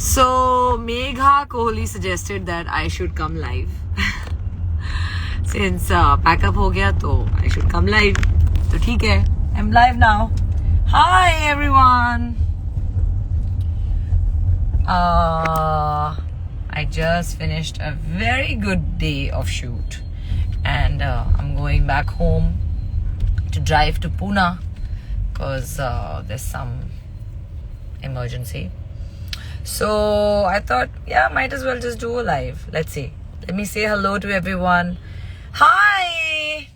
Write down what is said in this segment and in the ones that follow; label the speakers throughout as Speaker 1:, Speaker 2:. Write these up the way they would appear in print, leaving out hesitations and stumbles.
Speaker 1: So Megha Kohli suggested that I should come live. Since pack up हो गया तो I should come live. तो ठीक है, I'm live now. Hi everyone. I just finished a very good day of shoot, and I'm going back home to drive to Pune because there's some emergency. So I thought, yeah, might as well just do a live. Let's see. Let me say hello to everyone. Hi!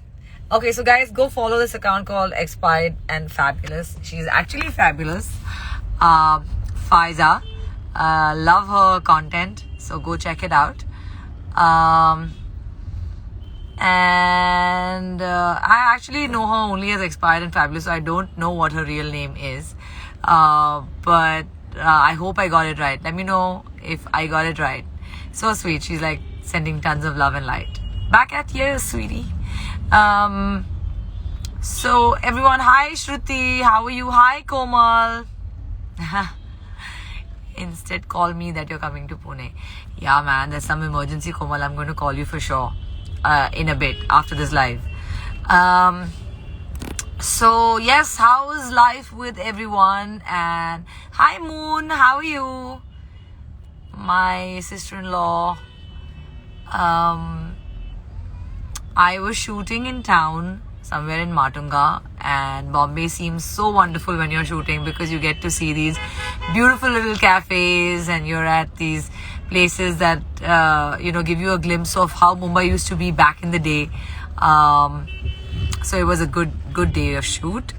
Speaker 1: Okay, so guys, go follow this account called Expired and Fabulous. She's actually fabulous. Faiza. Love her content. So go check it out. And I actually know her only as Expired and Fabulous, so I don't know what her real name is. But I hope I got it right. Let me know if I got it right. So sweet. She's like sending tons of love and light. Back at you, sweetie. So everyone, hi Shruti. How are you? Hi Komal. Instead call me that you're coming to Pune. Yeah man, there's some emergency, Komal. I'm going to call you for sure in a bit after this live. So yes, how is life with everyone? And hi Moon, how are you? My sister-in-law. I was shooting in town somewhere in Matunga, and Bombay seems so wonderful when you're shooting because you get to see these beautiful little cafes and you're at these places that give you a glimpse of how Mumbai used to be back in the day. So it was a good day of shoot.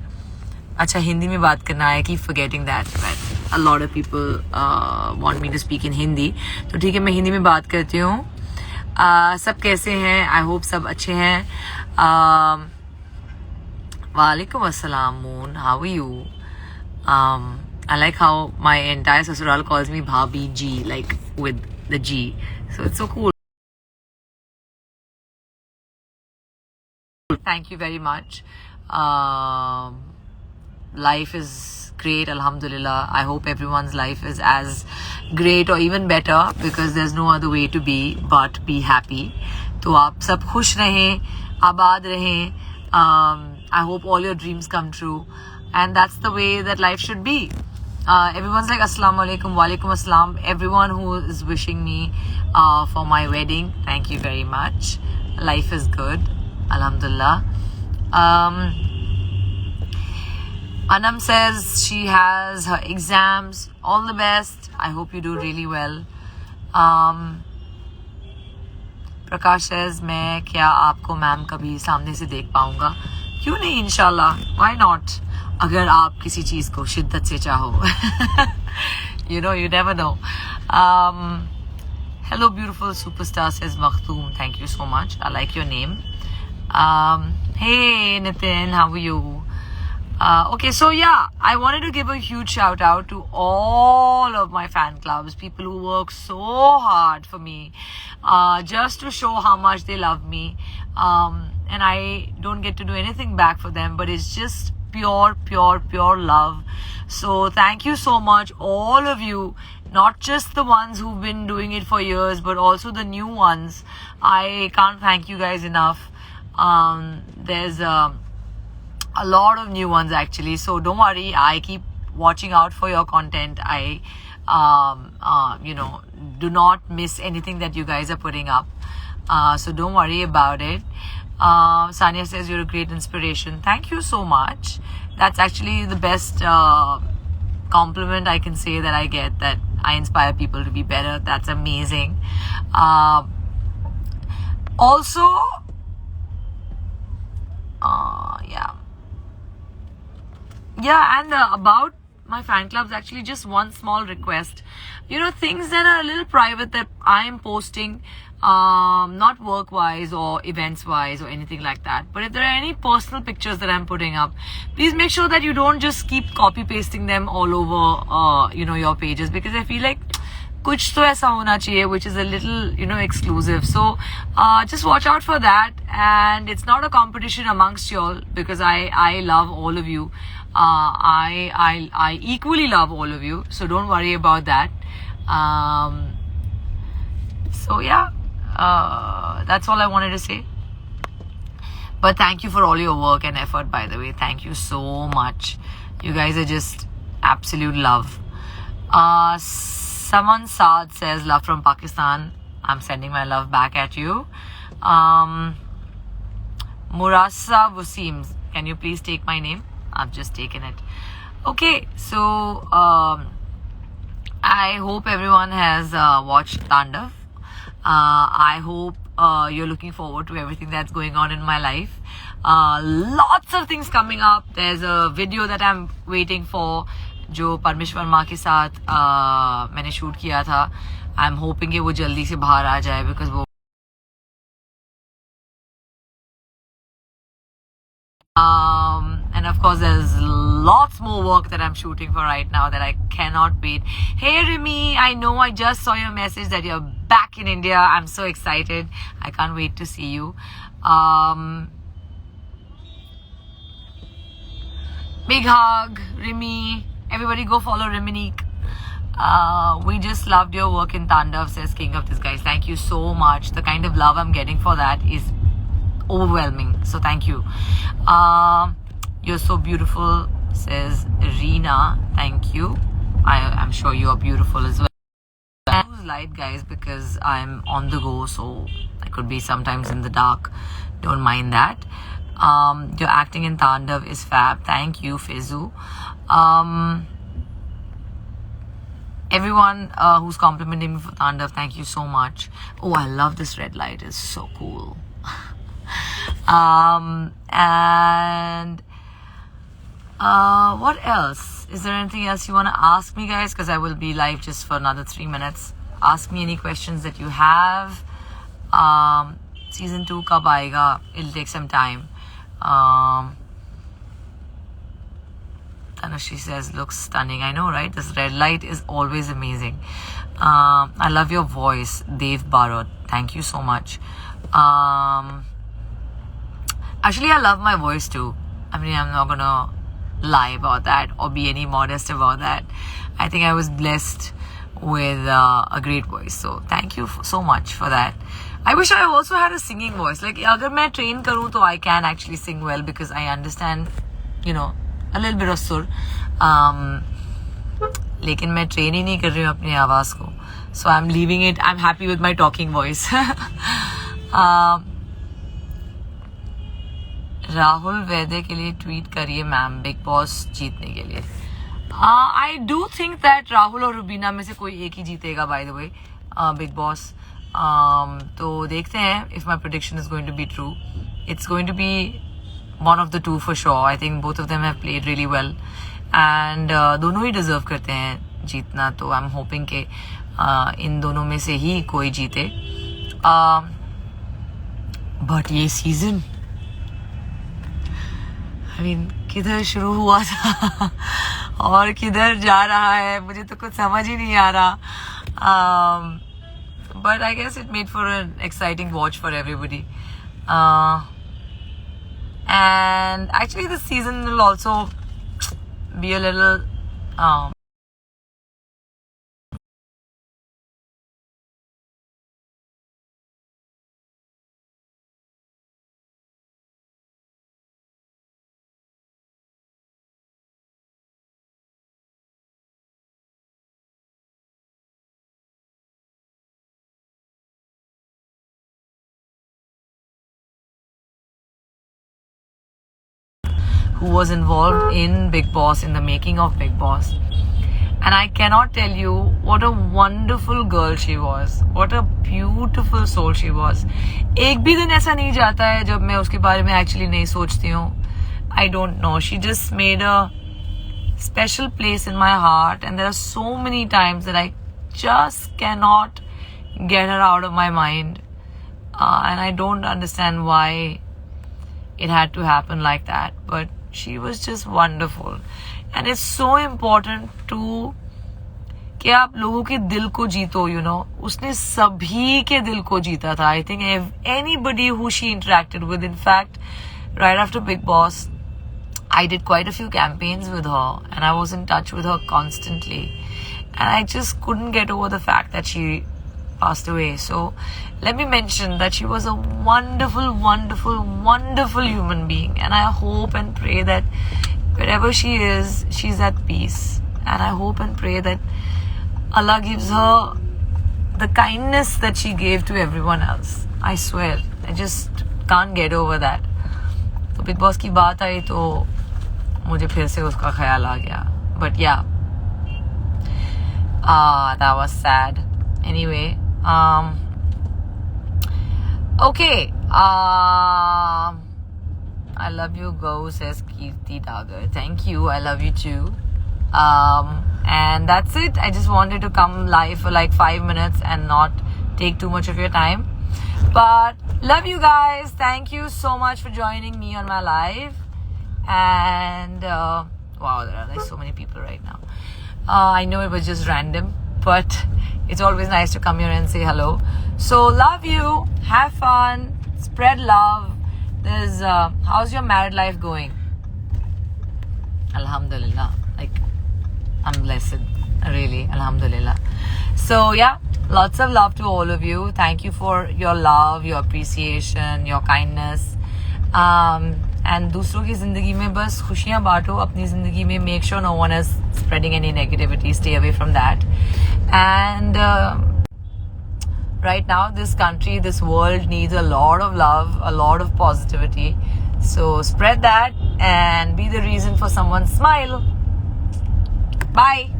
Speaker 1: Acha, Hindi mein baat karna hai. I keep forgetting that, but a lot of people want me to speak in Hindi. तो ठीक है, मैं हिंदी में बात करती हूँ. सब कैसे हैं? I hope सब अच्छे हैं. Walaikum assalam, Moon. How are you? I like how my entire sasural calls me Bhabhi G, like with the G. So it's so cool. Thank you very much. Life is great, alhamdulillah. I hope everyone's life is as great or even better because there's no other way to be but be happy. तो आप सब खुश रहें, आबाद रहें. I hope all your dreams come true, and that's the way that life should be. Everyone's like assalamu alaikum, walaikum assalam. Everyone who is wishing me for my wedding, thank you very much. Life is good, alhamdulillah. Anam says she has her exams. All the best. I hope you do really well. Prakash says, मैं क्या आपको ma'am कभी सामने से देख पाऊंगा? क्यों नहीं, इंशाल्लाह. Why not? अगर आप किसी चीज को शिद्दत से चाहो. You never know. Hello beautiful superstar, says Makhtoom. Thank you so much. I like your name. Hey Nitin, how are you? Okay, so yeah, I wanted to give a huge shout out to all of my fan clubs, people who work so hard for me, just to show how much they love me. And I don't get to do anything back for them, but it's just pure love. So thank you so much, all of you, not just the ones who've been doing it for years, but also the new ones. I can't thank you guys enough. There's a lot of new ones actually, so don't worry, I keep watching out for your content. I do not miss anything that you guys are putting up, so don't worry about it. Sanya says you're a great inspiration. Thank you so much. That's actually the best compliment I can say that I get, that I inspire people to be better. That's amazing. Also and about my fan clubs, actually just one small request. Things that are a little private that I am posting, not work wise or events wise or anything like that, but if there are any personal pictures that I'm putting up, please make sure that you don't just keep copy pasting them all over your pages, because I feel like कुछ तो ऐसा होना चाहिए which is a little exclusive. So just watch out for that, and it's not a competition amongst y'all, because I love all of you. I equally love all of you, so don't worry about that. So yeah, that's all I wanted to say. But thank you for all your work and effort, by the way. Thank you so much. You guys are just absolute love. Saman Saad says, love from Pakistan. I'm sending my love back at you. Murasa Wasim, can you please take my name? I've just taken it. Okay, so I hope everyone has watched Tandav. I hope you're looking forward to everything that's going on in my life. Lots of things coming up. There's a video that I'm waiting for, जो परमेश वर्मा के साथ मैंने shoot किया था. I'm hoping कि वो जल्दी से बाहर आ जाए, because वो and of course there's lots more work that I'm shooting for right now that I cannot wait. Hey Rimi, I know I just saw your message that you're back in India. I'm so excited. I can't wait to see you. Big hug, Rimi. Everybody go follow Riminique. We just loved your work in Tandav, says King of Disguise. Thank you so much. The kind of love I'm getting for that is overwhelming. So thank you. You're so beautiful, says Reena. Thank you. I'm sure you're beautiful as well. I use light, guys, because I'm on the go, so I could be sometimes in the dark. Don't mind that. Your acting in Tandav is fab. Thank you, Fezu. Everyone who's complimenting me for Tandav, thank you so much. Oh, I love this red light. It's so cool. And what else? Is there anything else you want to ask me, guys? Because I will be live just for another 3 minutes. Ask me any questions that you have. Season 2 kab aayega? It'll take some time. Tanushri says, looks stunning. I know, right? This red light is always amazing. I love your voice, Dev Barot. Thank you so much. Actually, I love my voice too. I mean, I'm not gonna lie about that or be any modest about that. I think I was blessed with a great voice. So thank you so much for that. I wish I also had a singing voice. Like, agar main train karu, to I can actually sing well, because I understand, you know, a little bit of sur. लेकिन मैं train ही नहीं कर रही हूँ अपनी आवाज को. So I'm leaving it. I'm happy with my talking voice. Rahul वैदे के लिए ट्वीट करिए मैम, बिग बॉस जीतने के लिए. I do think that Rahul और रुबीना में से कोई एक ही जीतेगा, by the way, Bigg Boss. तो देखते हैं if my prediction is going to be true. It's going to be one of the two for sure. I think both of them have played really well, and दोनों ही deserve करते हैं जीतना. तो I'm hoping कि इन दोनों में से ही कोई जीते. But ये season, I mean, किधर शुरू हुआ था और किधर जा रहा है, मुझे तो कुछ समझ ही नहीं आ रहा. But I guess it made for an exciting watch for everybody. And actually this season will also be a little who was involved in Big Boss, in the making of Big Boss. And I cannot tell you what a wonderful girl she was. What a beautiful soul she was. एक भी दिन ऐसा नहीं जाता है जब मैं उसके बारे में actually नहीं सोचती हूँ. I don't know. She just made a special place in my heart. And there are so many times that I just cannot get her out of my mind. And I don't understand why it had to happen like that. But she was just wonderful. And it's so important to कि आप लोगों के दिल को जीतो, you know. उसने सभी के दिल को जीता था. I think anybody who she interacted with, in fact, right after Big Boss, I did quite a few campaigns with her and I was in touch with her constantly. and I just couldn't get over the fact that she passed away. So let me mention that she was a wonderful, wonderful, wonderful human being, and I hope and pray that wherever she is, she's at peace. And I hope and pray that Allah gives her the kindness that she gave to everyone else. I swear, I just can't get over that. तो big boss की बात आई तो मुझे फिर से उसका ख्याल आ गया. But yeah, that was sad. Anyway, okay. I love you, go, says Kirti Dagar. Thank you. I love you too. And that's it. I just wanted to come live for like 5 minutes and not take too much of your time. But love you guys. Thank you so much for joining me on my live. And wow, there are like so many people right now. I know it was just random, but it's always nice to come here and say hello. So love you. Have fun. Spread love. There's how's your married life going? Alhamdulillah. Like, I'm blessed, really. Alhamdulillah. So yeah, lots of love to all of you. Thank you for your love, your appreciation, your kindness. And दूसरों की जिंदगी में बस खुशियाँ बांटो. अपनी जिंदगी में make sure no one is spreading any negativity. Stay away from that. And right now, this country, this world needs a lot of love, a lot of positivity. So spread that and be the reason for someone's smile. Bye.